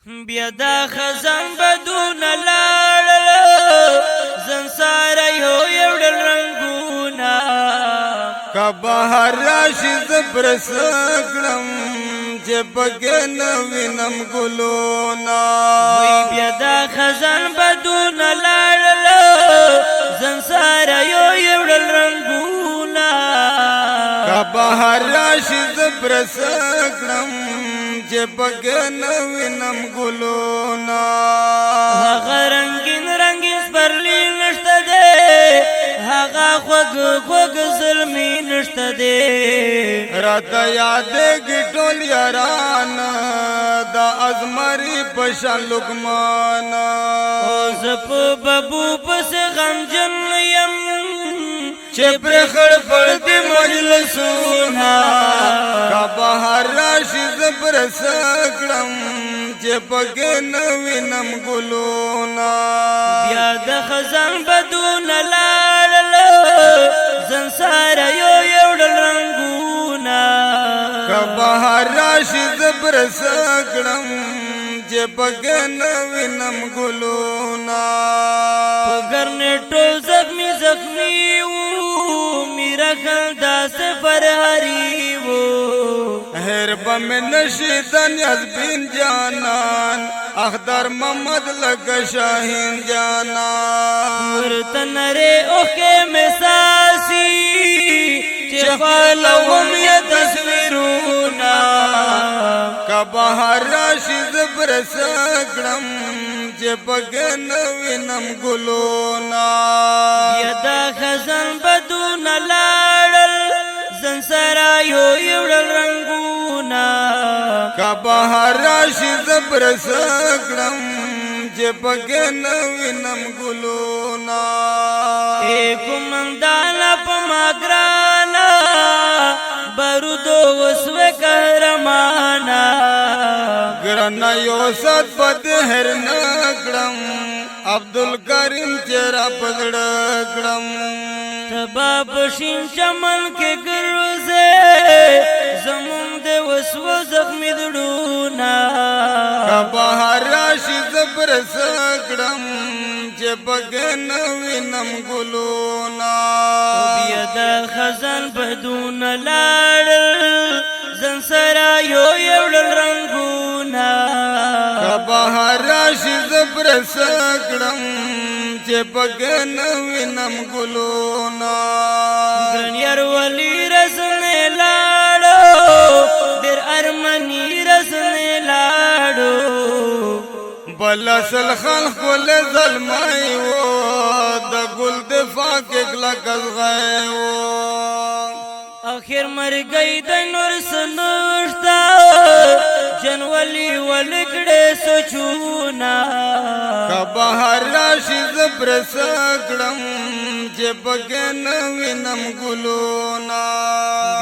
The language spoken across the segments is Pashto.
بیا دا خزان بدون لاړل زن ساره یوړل رنگونه که بهر راشي زه برسه کړم چې پکې نه وینم ګلونه بیا دا خزان بدون لاړل زن ساره یوړل رنگونه که بهر راشي زه برسه کړم چې پکې نه وینم ګلونه هغه رنگین رنگین سپرلی نشته دی هغه خوږ خوږ زلمی نشته دی راته یادېږي ټول یاران د ازمري په شان لقمان زه په ببو پسې غمجن یم چې پرې خړ پړ دي مجلسونه که بهر راشي زه برسه کړم چې پکې نه وینم ګلونه بیا د خزان بدون لاړل زن ساره یوړل رنګونه که بهر راشي زه برسه کړم چې پکې نه وینم ګلونه په ګرنېټو زخمي زخمي وو میرا خل داسې فرهري وو هر بم نشي دنیاز بین جانان اخدر محمد لگا شاہین جانان ورتنره اوکے مساسی چفالوم یا تصویرونا که بهر راشي زه برسه کړم چې پکې نه وینم ګلونه بیا دا خزان بدون لاړل زن سره یوړل رنګونه که بهر راشي زه برسه کړم چې پکې نه وینم ګلونه کومندانا په ما ګرانا بارودو وسوه قهرمانا ګرانه یو سات په دهر نه کړم عبدالکریم چیرې په زړه کړم تبا پشین چمن کې ګروزه زمون د وسو زخمی دړونا که بهر راشي زه برسه کړم چې پکې نه وینم ګلونه بیا د خزان بدون لاړل زن سره یوړل رنگونه که بهر راشي زه برسه کړم چې پکې نه وینم ګلونه ګرنیر ولی رسنه لاړو ډېر ارمنی رسنه لاړو بل اصل خلق کل ظلمائی وو دا گل دفاع کے گلکز غائی وو آخر مر گئی د نور سنوشتا جنولی ولکڑے سوچونا که بهر راشي زه برسه کړم چې پکې نه وینم ګلونه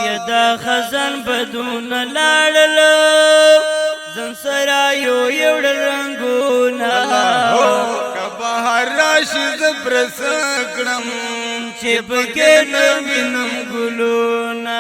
بیا دا خزان بدون لاړل زن سره یوړل رنګونه که بهر راشي زه برسه کړم چې پکې نه وینم ګلونه